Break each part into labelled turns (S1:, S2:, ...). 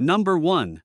S1: Number 1.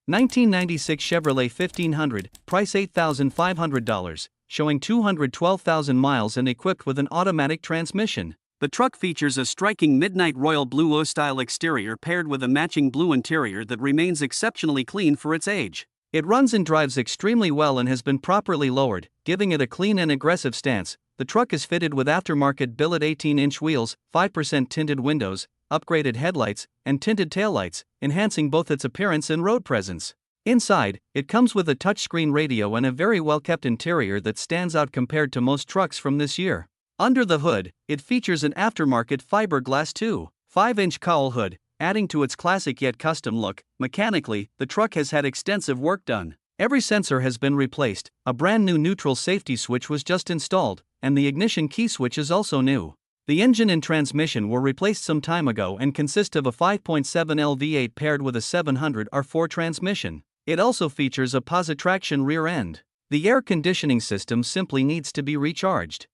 S2: 1996 Chevrolet 1500, price $8,500, showing 212,000 miles and equipped with an automatic transmission.
S1: The truck features a striking midnight royal blue O-style exterior paired with a matching blue interior that remains exceptionally clean for its age.
S2: It runs and drives extremely well and has been properly lowered, giving it a clean and aggressive stance. The truck is fitted with aftermarket billet 18-inch wheels, 5% tinted windows, upgraded headlights, and tinted taillights, enhancing both its appearance and road presence. Inside, it comes with a touchscreen radio and a very well-kept interior that stands out compared to most trucks from this year. Under the hood, it features an aftermarket fiberglass 2.5-inch cowl hood, adding to its classic yet custom look. Mechanically, the truck has had extensive work done. Every sensor has been replaced, a brand new neutral safety switch was just installed, and the ignition key switch is also new. The engine and transmission were replaced some time ago and consist of a 5.7L V8 paired with a 700 R4 transmission. It also features a positraction rear end. The air conditioning system simply needs to be recharged.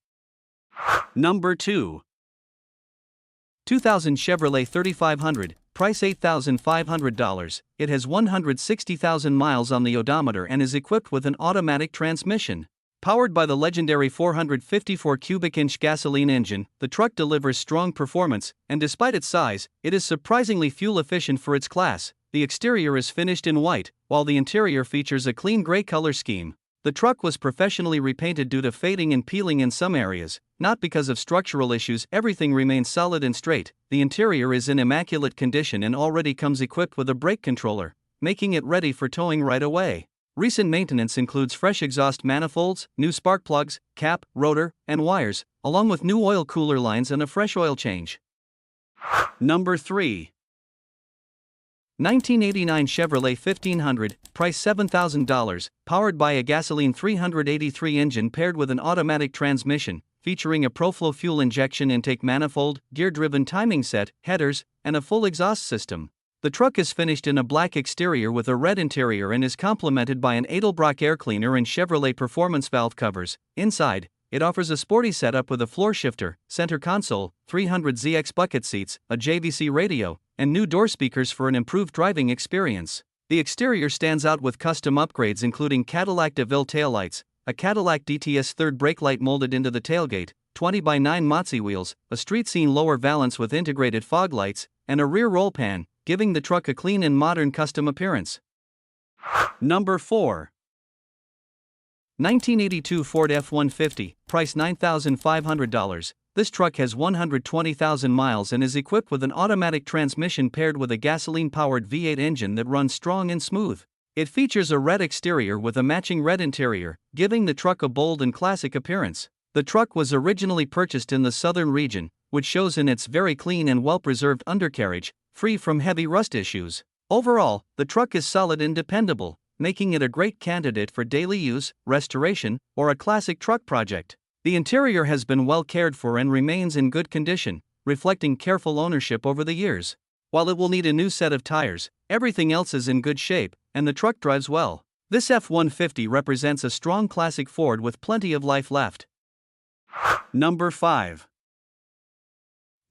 S1: Number 2.
S2: 2000 Chevrolet 3500, price $8,500. It has 160,000 miles on the odometer and is equipped with an automatic transmission. Powered by the legendary 454 cubic inch gasoline engine, the truck delivers strong performance, and despite its size, it is surprisingly fuel efficient for its class. The exterior is finished in white, while the interior features a clean gray color scheme. The truck was professionally repainted due to fading and peeling in some areas. Not because of structural issues, everything remains solid and straight. The interior is in immaculate condition and already comes equipped with a brake controller, making it ready for towing right away. Recent maintenance includes fresh exhaust manifolds, new spark plugs, cap, rotor, and wires, along with new oil cooler lines and a fresh oil change.
S1: Number 3.
S2: 1989 Chevrolet 1500, price $7,000, powered by a gasoline 383 engine paired with an automatic transmission, featuring a ProFlow fuel injection intake manifold, gear-driven timing set, headers, and a full exhaust system. The truck is finished in a black exterior with a red interior and is complemented by an Edelbrock air cleaner and Chevrolet performance valve covers. Inside, it offers a sporty setup with a floor shifter, center console, 300ZX bucket seats, a JVC radio, and new door speakers for an improved driving experience. The exterior stands out with custom upgrades including Cadillac DeVille taillights, a Cadillac DTS third brake light molded into the tailgate, 20x9 Mozzie wheels, a street-scene lower valance with integrated fog lights, and a rear roll pan, giving the truck a clean and modern custom appearance.
S1: Number 4.
S2: 1982 Ford F150, price $9,500. This truck has 120,000 miles and is equipped with an automatic transmission paired with a gasoline-powered V8 engine that runs strong and smooth. It features a red exterior with a matching red interior, giving the truck a bold and classic appearance. The truck was originally purchased in the southern region, which shows in its very clean and well-preserved undercarriage, free from heavy rust issues. Overall, the truck is solid and dependable, making it a great candidate for daily use, restoration, or a classic truck project. The interior has been well cared for and remains in good condition, reflecting careful ownership over the years. While it will need a new set of tires, everything else is in good shape, and the truck drives well. This F-150 represents a strong classic Ford with plenty of life left.
S1: Number 5.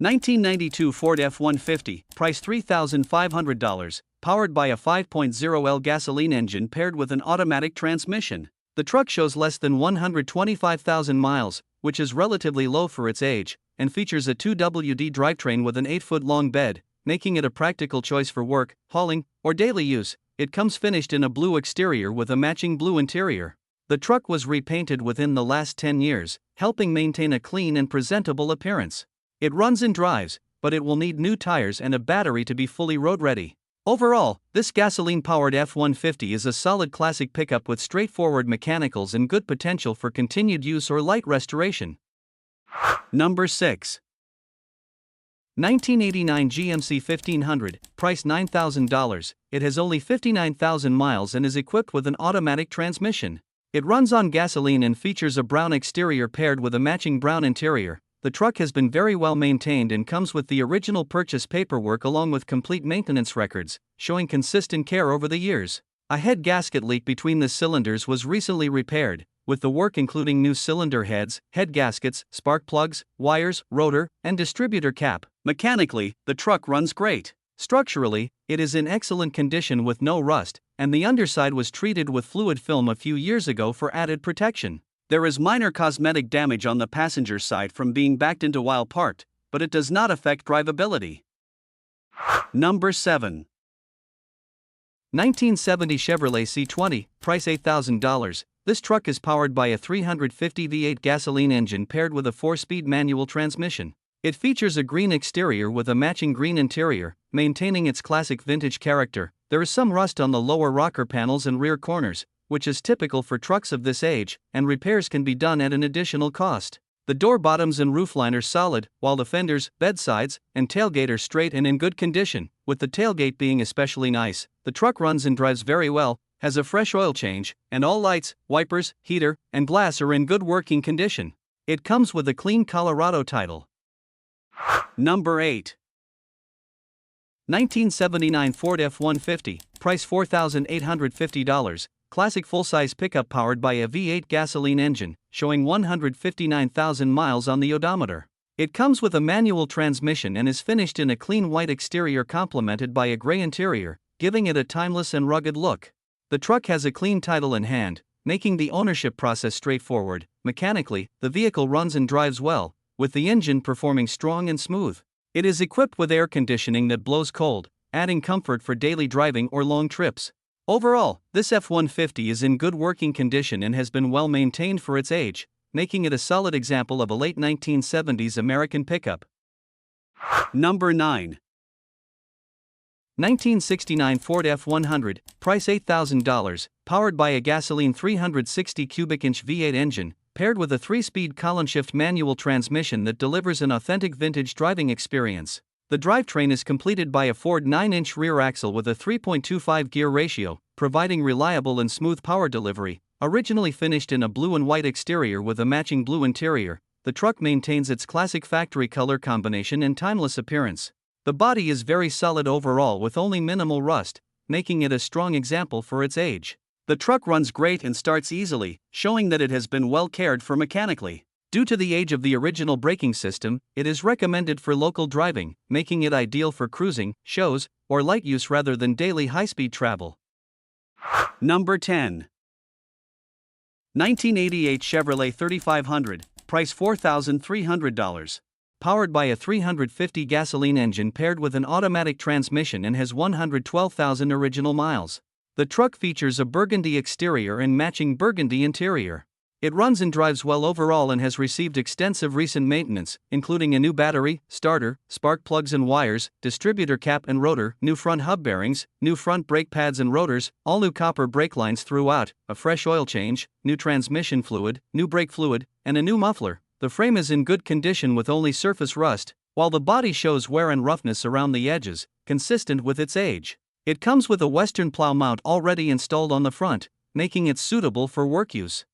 S1: 1992 Ford F-150, price $3,500, powered by a 5.0L gasoline engine paired with an automatic transmission. The truck shows less than 125,000 miles, which is relatively low for its age, and features a 2WD drivetrain with an 8-foot-long bed, making it a practical choice for work, hauling, or daily use. It comes finished in a blue exterior with a matching blue interior. The truck was repainted within the last 10 years, helping maintain a clean and presentable appearance. It runs and drives, but it will need new tires and a battery to be fully road-ready. Overall, this gasoline-powered F-150 is a solid classic pickup with straightforward mechanicals and good potential for continued use or light restoration. Number 6.
S2: 1989 GMC 1500, price $9,000. It has only 59,000 miles and is equipped with an automatic transmission. It runs on gasoline and features a brown exterior paired with a matching brown interior. The truck has been very well maintained and comes with the original purchase paperwork along with complete maintenance records, showing consistent care over the years. A head gasket leak between the cylinders was recently repaired, with the work including new cylinder heads, head gaskets, spark plugs, wires, rotor, and distributor cap.
S1: Mechanically, the truck runs great. Structurally, it is in excellent condition with no rust, and the underside was treated with fluid film a few years ago for added protection. There is minor cosmetic damage on the passenger side from being backed into while parked, but it does not affect drivability. Number 7. 1970 Chevrolet C20, price $8,000. This truck is powered by a 350 V8 gasoline engine paired with a 4-speed manual transmission. It features a green exterior with a matching green interior, maintaining its classic vintage character. There is some rust on the lower rocker panels and rear corners, which is typical for trucks of this age, and repairs can be done at an additional cost. The door bottoms and roofline are solid, while the fenders, bedsides, and tailgate are straight and in good condition, with the tailgate being especially nice. The truck runs and drives very well, has a fresh oil change, and all lights, wipers, heater, and glass are in good working condition. It comes with a clean Colorado title. Number 8. 1979 Ford F150, price $4,850. Classic full-size pickup powered by a V8 gasoline engine, showing 159,000 miles on the odometer. It comes with a manual transmission and is finished in a clean white exterior complemented by a gray interior, giving it a timeless and rugged look. The truck has a clean title in hand, making the ownership process straightforward. Mechanically, the vehicle runs and drives well, with the engine performing strong and smooth. It is equipped with air conditioning that blows cold, adding comfort for daily driving or long trips. Overall, this F-150 is in good working condition and has been well maintained for its age, making it a solid example of a late 1970s American pickup. Number 9. 1969 Ford F100, price $8,000, powered by a gasoline 360 cubic inch V8 engine, paired with a 3-speed column-shift manual transmission that delivers an authentic vintage driving experience. The drivetrain is completed by a Ford 9-inch rear axle with a 3.25 gear ratio, providing reliable and smooth power delivery. Originally finished in a blue and white exterior with a matching blue interior, the truck maintains its classic factory color combination and timeless appearance. The body is very solid overall with only minimal rust, making it a strong example for its age. The truck runs great and starts easily, showing that it has been well cared for mechanically. Due to the age of the original braking system, it is recommended for local driving, making it ideal for cruising, shows, or light use rather than daily high-speed travel. Number 10. 1988 Chevrolet 3500, price $4,300. Powered by a 350 gasoline engine paired with an automatic transmission and has 112,000 original miles. The truck features a burgundy exterior and matching burgundy interior. It runs and drives well overall and has received extensive recent maintenance, including a new battery, starter, spark plugs and wires, distributor cap and rotor, new front hub bearings, new front brake pads and rotors, all new copper brake lines throughout, a fresh oil change, new transmission fluid, new brake fluid, and a new muffler. The frame is in good condition with only surface rust, while the body shows wear and roughness around the edges, consistent with its age. It comes with a Western plow mount already installed on the front, making it suitable for work use.